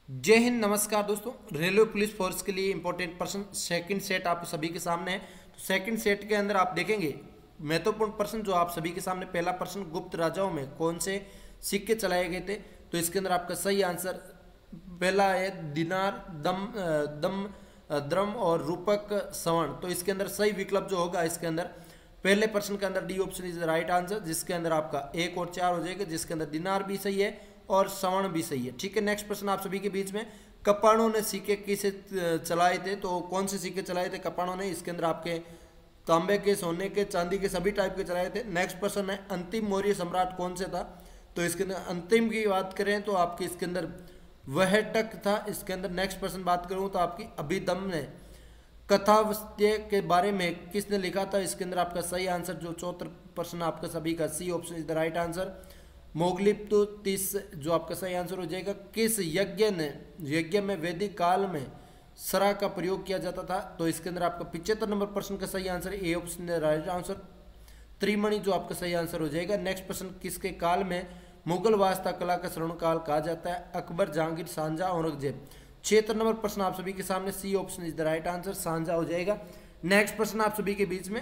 जय हिंद। नमस्कार दोस्तों, रेलवे पुलिस फोर्स के लिए इंपॉर्टेंट प्रश्न सेकंड सेट आप सभी के सामने है। तो सेकंड सेट के अंदर आप देखेंगे महत्वपूर्ण प्रश्न जो आप सभी के सामने। पहला प्रश्न, गुप्त राजाओं में कौन से सिक्के चलाए गए थे? तो इसके अंदर आपका सही आंसर पहला है दिनार, द्रम और रूपक स्वर्ण। तो इसके अंदर सही विकल्प जो होगा इसके अंदर पहले प्रश्न के अंदर D option is the right answer, जिसके अंदर आपका 1 और 4 हो जाएगा, जिसके अंदर दिनार भी सही है और स्वर्ण भी सही है। ठीक है, नेक्स्ट प्रश्न आप सभी के बीच में, कपाणों ने सिक्के किसे चलाए थे? तो कौन से सिक्के चलाए थे कपाणों ने? इसके अंदर आपके तांबे के, सोने के, चांदी के सभी टाइप के चलाए थे। नेक्स्ट प्रश्न है, अंतिम मौर्य सम्राट कौन से था? तो इसके अंदर अंतिम की बात करें तो आपकी इसके अंदर वह टक था। इसके अंदर नेक्स्ट प्रश्न बात करूं तो आपकी अभिदम ने कथावस्त्य के बारे में किसने लिखा था? इसके अंदर आपका सही आंसर जो चौथा प्रश्न आपका सभी का C option is the right answer, मोगलिप। तो 30 जो आपका सही आंसर हो जाएगा। किस यज्ञ में वैदिक काल में सरा का प्रयोग किया जाता था? तो इसके अंदर आपका 75 नंबर प्रश्न का सही answer A option right answer, त्रिमणि जो आपका सही आंसर हो जाएगा। नेक्स्ट प्रश्न, किसके काल में मुगल वास्तु कला का स्वर्ण काल कहा जाता है? अकबर, जहांगीर, शाहजहां, औरंगजेब। 76 नंबर प्रश्न आप सभी के सामने C option is the right answer, Shahjahan हो जाएगा। नेक्स्ट प्रश्न आप सभी के बीच में,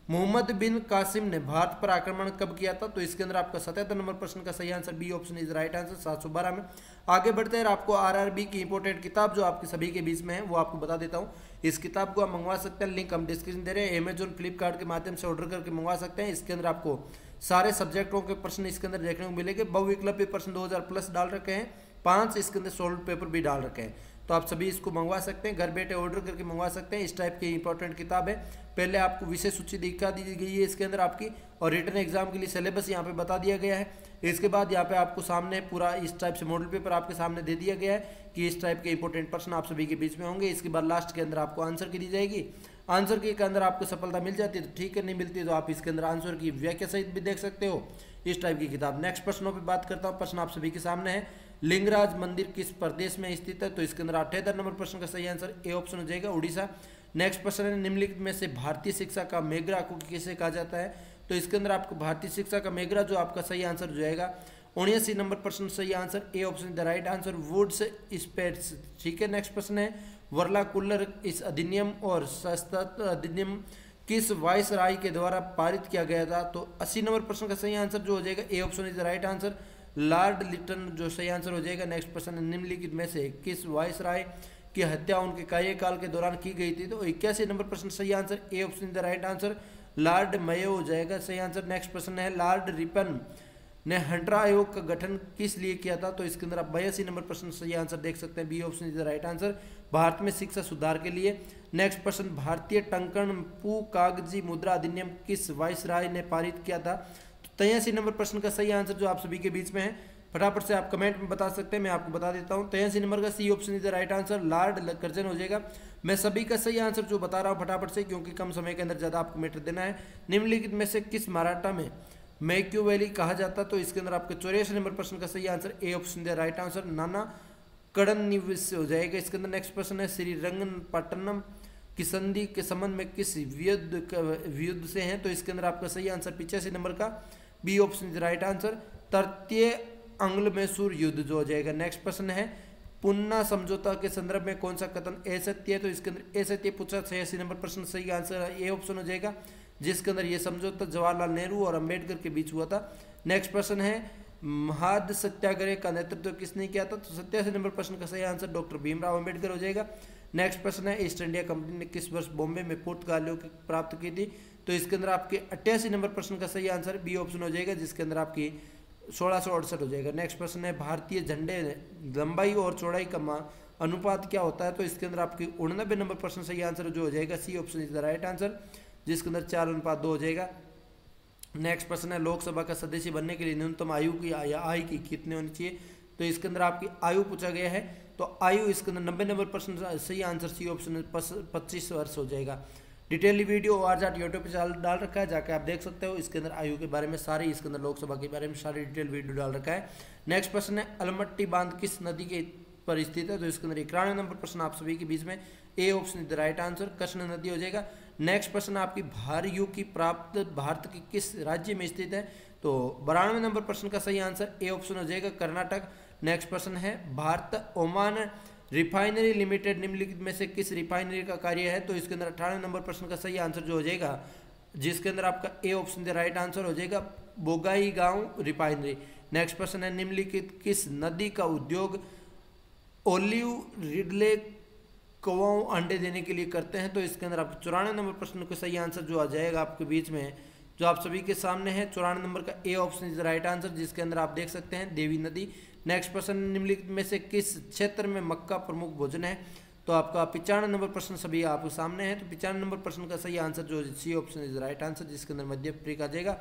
मोहम्मद बिन कासिम ने भारत पर आक्रमण कब किया था? तो इसके अंदर आपका 77 नंबर प्रश्न का सही answer B option is right answer, 712 में। आगे बढ़ते हैं, आपको आरआरबी की इंपोर्टेंट किताब जो आपके सभी के बीच में है वो आपको बता देता हूँ। इस किताब को आप मंगवा सकते हैं, लिंक हम डिस्क्रिप्शन दे रहे हैं। अमेजोन, फ्लिपकार्ट के माध्यम से ऑर्डर करके मंगवा सकते हैं। इसके अंदर आपको सारे सब्जेक्टों के प्रश्न इसके अंदर देखने को मिलेंगे। बहुविकल्पीय प्रश्न 2000 प्लस डाल रखे हैं, 5 इसके अंदर सोल्व पेपर भी डाल रखे हैं। तो आप सभी इसको मंगवा सकते हैं, घर बैठे ऑर्डर करके मंगवा सकते हैं। इस टाइप की इंपॉर्टेंट किताब है। पहले आपको विषय सूची दिखा दी गई है इसके अंदर आपकी, और रिटर्न एग्जाम के लिए सिलेबस यहाँ पे बता दिया गया है। इसके बाद यहाँ पे आपको सामने पूरा इस टाइप से मॉडल पेपर आपके सामने दे दिया गया है कि इस टाइप के इंपॉर्टेंट प्रश्न आप सभी के बीच में होंगे। इसके बाद लास्ट के अंदर आपको आंसर की दी जाएगी। आंसर के अंदर आपको सफलता मिल जाती है तो ठीक है, नहीं मिलती तो आप इसके अंदर आंसर की व्याख्या सहित भी देख सकते हो, इस टाइप की किताब। नेक्स्ट प्रश्नों पे बात करता हूँ। प्रश्न आप सभी के सामने है, लिंगराज मंदिर किस प्रदेश में स्थित है? तो इसके अंदर 78 नंबर प्रश्न का सही आंसर ए ऑप्शन हो जाएगा, उड़ीसा। नेक्स्ट प्रश्न है, निम्नलिखित में से भारतीय शिक्षा का मेगरा को किसे कहा जाता है? तो इसके अंदर आपको भारतीय शिक्षा का मेगरा जो आपका सही आंसर हो जाएगा 79 नंबर प्रश्न सही answer A option the right answer, Wood's despatch. ठीक है, नेक्स्ट प्रश्न है, वर्लाकुलर इस अधिनियम और सशस्त्र अधिनियम किस वाइस राय के द्वारा पारित किया गया था? तो 80 नंबर प्रश्न का सही आंसर जो हो जाएगा A option is the right answer, Lord Lytton जो सही आंसर हो जाएगा। नेक्स्ट प्रश्न है, निम्नलिखित में से किस वाइस राय की हत्या उनके कार्यकाल के दौरान की गई थी? तो 81 नंबर प्रश्न सही answer A option the right answer, Lord Mayo हो जाएगा सही आंसर। नेक्स्ट प्रश्न है, लॉर्ड रिपन ने हंटर आयोग का गठन किस लिए किया था? तो इसके अंदर आप 82 नंबर प्रश्न सही आंसर देख सकते हैं, B option is the right answer, Bharat में शिक्षा सुधार के लिए। नेक्स्ट प्रश्न, भारतीय टंकण पू कागजी मुद्रा अधिनियम किस वाइसराय ने पारित किया था? तो 83 नंबर प्रश्न का सही आंसर जो आप सभी के बीच में है, फटाफट से आप कमेंट में बता सकते हैं, मैं आपको बता देता हूँ। 83 नंबर का C option is the right answer, Lord Curzon हो जाएगा। मैं सभी का सही आंसर जो बता रहा हूँ फटाफट से, क्योंकि कम समय के अंदर ज्यादा आपको मैटर देना है। निम्नलिखित में से किस मराठा में मैक्यूवेली कहा जाता? तो इसके अंदर आपके 84 नंबर प्रश्न का सही answer A option the right answer, नाना कडनिविस हो जाएगा। इसके अंदर नेक्स्ट प्रश्न है, श्रीरंगपट्टनम की संधि के संबंध में किस युद्ध से हैं? तो इसके अंदर आपका सही आंसर 85 नंबर का B option the right answer, तृतीय अंग्ल मैसूर युद्ध जो हो जाएगा। नेक्स्ट प्रश्न है, पुन्ना समझौता के संदर्भ में कौन सा कथन असत्य है? तो इसके अंदर असत्य पूछा, 86 नंबर प्रश्न सही आंसर ए ऑप्शन हो जाएगा, जिसके अंदर ये समझौता जवाहरलाल नेहरू और अंबेडकर के बीच हुआ था। नेक्स्ट प्रश्न है, महाद सत्याग्रह का नेतृत्व किसने किया था? तो 87 नंबर प्रश्न का सही आंसर डॉक्टर भीमराव अंबेडकर हो जाएगा। नेक्स्ट प्रश्न है, ईस्ट इंडिया कंपनी ने किस वर्ष बॉम्बे में पुर्तगालियों की प्राप्त की थी? तो इसके अंदर आपके 88 नंबर प्रश्न का सही आंसर बी ऑप्शन हो जाएगा, जिसके अंदर आपकी 1668 हो जाएगा। नेक्स्ट प्रश्न है, भारतीय झंडे लंबाई और चौड़ाई का अनुपात क्या होता है? तो इसके अंदर आपकी 89 नंबर प्रश्न सही आंसर जो हो जाएगा C option is the right answer, जिसके अंदर 4:2 हो जाएगा। नेक्स्ट प्रश्न है, लोकसभा का सदस्य बनने के लिए न्यूनतम आयु की या आय की कितनी होनी चाहिए? तो इसके अंदर आपकी आयु पूछा गया है, तो आयु इसके अंदर 90 नंबर प्रश्न सही आंसर सी ऑप्शन 25 वर्ष हो जाएगा। डिटेल वीडियो आज यूट्यूब पे डाल रखा है, जाके आप देख सकते हो। इसके अंदर आयु के बारे में सारी, इसके अंदर लोकसभा के बारे में सारी डिटेल वीडियो डाल रखा है। नेक्स्ट प्रश्न है, अलमट्टी बांध किस नदी के पर स्थित है? तो इसके अंदर 91 नंबर प्रश्न आप सभी के बीच में ए option is the right answer, Krishna नदी हो जाएगा। नेक्स्ट प्रश्न आपकी भारयू की प्राप्त भारत के किस राज्य में स्थित है? तो 92 नंबर प्रश्न का सही आंसर ए ऑप्शन हो जाएगा, कर्नाटक। नेक्स्ट प्रश्न है भारत ओमान रिफाइनरी लिमिटेड निम्नलिखित में से किस रिफाइनरी का कार्य है? तो इसके अंदर 18 नंबर प्रश्न का सही आंसर जो हो जाएगा, जिसके अंदर आपका ए ऑप्शन द राइट आंसर हो जाएगा, बोगाईगांव रिफाइनरी। नेक्स्ट प्रश्न है निम्नलिखित किस नदी का उद्योग ओलिव रिडले कौवाओं अंडे देने के लिए करते हैं? तो इसके अंदर आपको 94 नंबर प्रश्न का सही आंसर जो आ जाएगा आपके बीच में, जो आप सभी के सामने है, 94 नंबर का ए ऑप्शन इज राइट आंसर, जिसके अंदर आप देख सकते हैं देवी नदी। नेक्स्ट प्रश्न निम्नलिखित में से किस क्षेत्र में मक्का प्रमुख भोजन है? तो आपका 95 नंबर प्रश्न सभी आपके सामने है, तो 95 नंबर प्रश्न का सही आंसर जो C option is right answer, जिसके अंदर मध्य अफ्रीका आ जाएगा।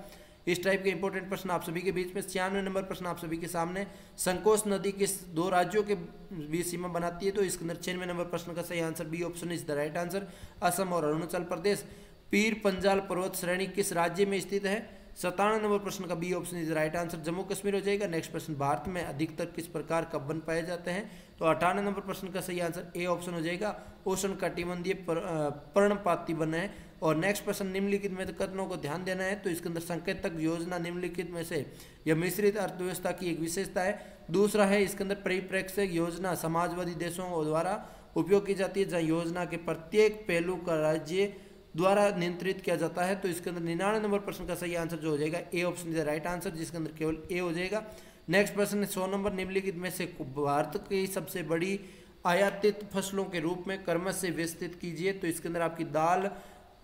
इस टाइप के इंपॉर्टेंट प्रश्न आप सभी के बीच में। 96 नंबर प्रश्न आप सभी के सामने, संकोच नदी किस दो राज्यों के बीच सीमा बनाती है? तो इसके अंदर 96 नंबर प्रश्न का सही answer B option is the right answer, Assam और अरुणाचल प्रदेश। पीर पंजाल पर्वत श्रेणी किस राज्य में स्थित है? 97 नंबर प्रश्न का B option is right answer, Jammu Kashmir हो जाएगा। नेक्स्ट प्रश्न भारत में अधिकतर किस प्रकार का वन पाए जाते हैं? तो 98 नंबर प्रश्न का सही आंसर ए ऑप्शन हो जाएगा, उष्ण कटिबंधीय पर्णपाती वन है। और नेक्स्ट प्रश्न निम्नलिखित में कथनों को ध्यान देना है, तो इसके अंदर संकेतक योजना निम्नलिखित में से यह मिश्रित अर्थव्यवस्था की एक विशेषता है। दूसरा है इसके अंदर परिप्रेक्ष्य योजना समाजवादी देशों द्वारा उपयोग की जाती है, जहाँ योजना के प्रत्येक पहलू का राज्य द्वारा नियंत्रित किया जाता है। तो इसके अंदर 99 नंबर प्रश्न का सही आंसर जो हो जाएगा A option is the right answer, जिसके अंदर केवल ए हो जाएगा। नेक्स्ट प्रश्न है 100 नंबर, निम्नलिखित में से भारत की सबसे बड़ी आयातित फसलों के रूप में क्रमश से व्यवस्थित कीजिए। तो इसके अंदर आपकी दाल,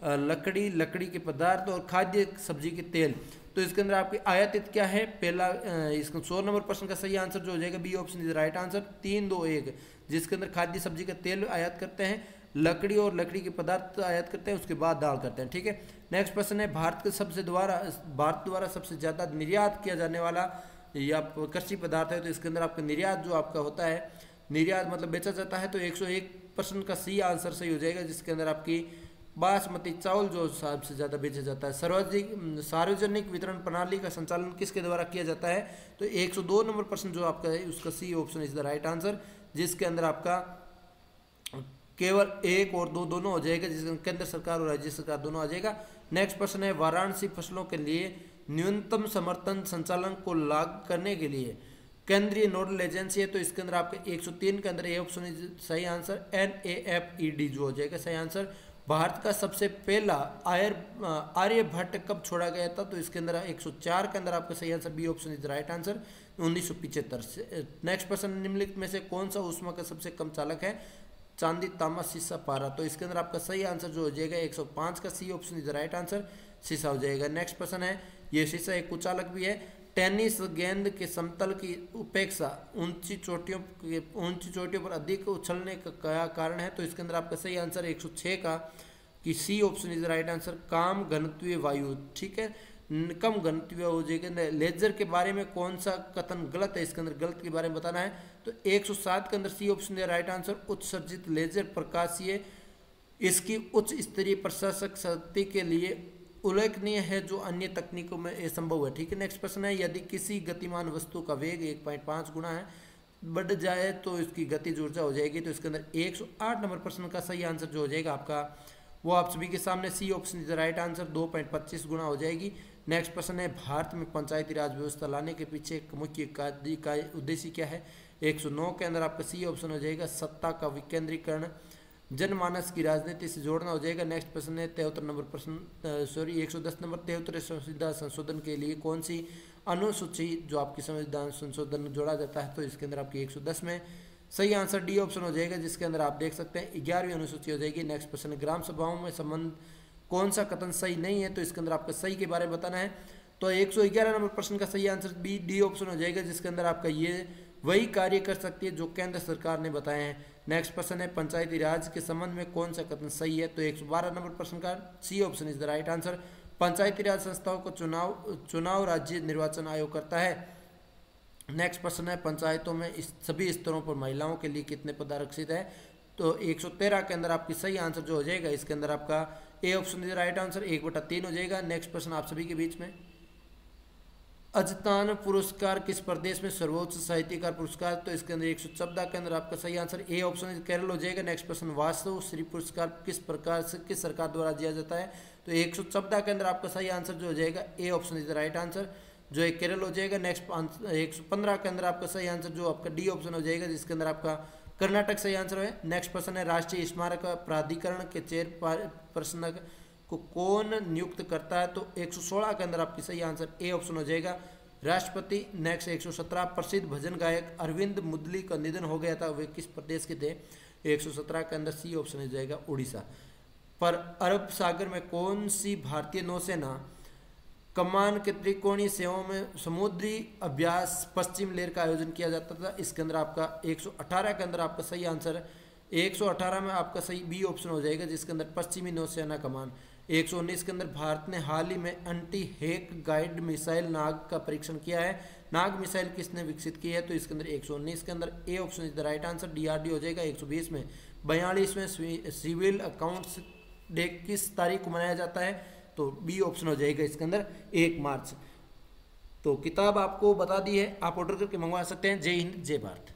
लकड़ी के पदार्थ और खाद्य सब्जी के तेल। तो इसके अंदर आपकी आयातित क्या है? पहला इसका 100 नंबर प्रश्न का सही आंसर जो हो जाएगा B option is right answer, 3, 2, 1, जिसके अंदर खाद्य सब्जी का तेल आयात करते हैं, लकड़ी और लकड़ी के पदार्थ आयात करते हैं, उसके बाद दाल करते हैं। ठीक है। नेक्स्ट प्रश्न है भारत द्वारा सबसे ज्यादा निर्यात किया जाने वाला या कृषि पदार्थ है? तो इसके अंदर आपका निर्यात जो आपका होता है, निर्यात मतलब बेचा जाता है, तो 101% का सी आंसर सही हो जाएगा, जिसके अंदर आपकी बासमती चावल जो सबसे ज़्यादा बेचा जाता है। सार्वजनिक वितरण प्रणाली का संचालन किसके द्वारा किया जाता है? तो 102 नंबर प्रश्न जो आपका है उसका C option is the right answer, जिसके अंदर आपका केवल 1 और 2 दोनों हो जाएगा, जिसके केंद्र सरकार और राज्य सरकार दोनों आ जाएगा। नेक्स्ट प्रश्न है वाराणसी फसलों के लिए न्यूनतम समर्थन संचालन को लागू करने के लिए केंद्रीय नोडल एजेंसी है? तो इसके अंदर आपका 103 के अंदर ए ऑप्शन इज सही आंसर, NAFED जो हो जाएगा सही आंसर। भारत का सबसे पहला आर्यभट्ट कब छोड़ा गया था? तो इसके अंदर 104 के अंदर आपका सही answer B option is right answer, 1975 से। नेक्स्ट प्रश्न निम्नलिखित में से कौन सा ऊष्मा का सबसे कम चालक है? चांदी, तांबा, शीशा, पारा। तो इसके अंदर आपका सही आंसर जो हो जाएगा 105 का C option is right answer, शीशा हो जाएगा। नेक्स्ट प्रश्न है, ये शीशा एक कुचालक भी है। टेनिस गेंद के समतल की उपेक्षा ऊंची चोटियों पर अधिक उछलने का क्या कारण है? तो इसके अंदर आपका सही आंसर 106 का कि C option is right answer, काम घनत्वीय वायु। ठीक है, कम घनत्वीय हो जाएगा। लेजर के बारे में कौन सा कथन गलत है? इसके अंदर गलत के बारे में बताना है। तो 107 के अंदर C option is right answer, उत्सर्जित लेजर प्रकाशीय इसकी उच्च स्तरीय प्रशासक शक्ति के लिए उल्लेखनीय है, जो अन्य तकनीकों में असंभव है। ठीक है। नेक्स्ट प्रश्न है, यदि किसी गतिमान वस्तु का वेग 1.5 गुना है बढ़ जाए तो इसकी गतिज ऊर्जा हो जाएगी। तो इसके अंदर 108 नंबर प्रश्न का सही आंसर जो हो जाएगा आपका, वो आप सभी के सामने C option is the right answer, 2.25 गुना हो जाएगी। नेक्स्ट प्रश्न है, भारत में पंचायती राज व्यवस्था लाने के पीछे मुख्य का उद्देश्य क्या है? 109 के अंदर आपका सी ऑप्शन हो जाएगा, सत्ता का विकेंद्रीकरण, जनमानस की राजनीति से जोड़ना हो जाएगा। नेक्स्ट प्रश्न है 73 नंबर प्रश्न 110 नंबर, 73 संविधान संशोधन के लिए कौन सी अनुसूची जो आपकी संविधान संशोधन जोड़ा जाता है? तो इसके अंदर आपकी 110 में सही आंसर डी ऑप्शन हो जाएगा, जिसके अंदर आप देख सकते हैं 11वीं अनुसूची हो जाएगी। नेक्स्ट प्रश्न, ग्राम सभाओं में संबंध कौन सा कथन सही नहीं है? तो इसके अंदर आपका सही के बारे में बताना है। तो 111 नंबर प्रश्न का सही आंसर बी डी ऑप्शन हो जाएगा, जिसके अंदर आपका ये वही कार्य कर सकती है जो केंद्र सरकार ने बताए हैं। नेक्स्ट प्रश्न है, पंचायती राज के संबंध में कौन सा कथन सही है? तो 112 नंबर प्रश्न का C option is the right answer, पंचायती राज संस्थाओं को चुनाव राज्य निर्वाचन आयोग करता है। नेक्स्ट प्रश्न है, पंचायतों में सभी स्तरों पर महिलाओं के लिए कितने पद आरक्षित है? तो 113 के अंदर आपकी सही आंसर जो हो जाएगा, इसके अंदर आपका ए option is the right answer, 1/3 हो जाएगा। नेक्स्ट प्रश्न आप सभी के बीच में, अजतान पुरस्कार किस प्रदेश में सर्वोच्च साहित्यकार पुरस्कार? तो इसके अंदर 114 के अंदर आपका सही आंसर ए ऑप्शन केरल हो जाएगा। नेक्स्ट प्रश्न, वास्तु श्री पुरस्कार किस प्रकार से किस सरकार द्वारा दिया जाता है? तो 114 के अंदर आपका सही आंसर जो हो जाएगा A option is the right answer, जो एक केरल हो जाएगा। नेक्स्ट 115 के अंदर आपका सही आंसर जो आपका डी ऑप्शन हो जाएगा, जिसके अंदर आपका कर्नाटक सही आंसर है। नेक्स्ट प्रश्न है, राष्ट्रीय स्मारक प्राधिकरण के चेयरपर्सन को कौन नियुक्त करता है? तो 116 के अंदर आपकी सही आंसर ए ऑप्शन हो जाएगा, राष्ट्रपति। नेक्स्ट 117, प्रसिद्ध भजन गायक अरविंद मुदली का निधन हो गया था, वे किस प्रदेश के थे? 117 के अंदर सी ऑप्शन हो जाएगा, उड़ीसा। पर अरब सागर में कौन सी भारतीय नौसेना कमान के त्रिकोणीय सेवाओं में समुद्री अभ्यास पश्चिम लेयर का आयोजन किया जाता था? इसके अंदर आपका 118 के अंदर आपका सही आंसर है, 118 में आपका सही बी ऑप्शन हो जाएगा, जिसके अंदर पश्चिमी नौसेना कमान। 119 के अंदर भारत ने हाल ही में एंटी हेक गाइड मिसाइल नाग का परीक्षण किया है, नाग मिसाइल किसने विकसित की है? तो इसके अंदर 119 के अंदर ए option is the right answer, DRD हो जाएगा। 120 में 42वें सिविल अकाउंट्स डे किस तारीख को मनाया जाता है? तो बी ऑप्शन हो जाएगा इसके अंदर 1 मार्च। तो किताब आपको बता दी है, आप ऑर्डर करके मंगवा सकते हैं। जय हिंद, जय भारत।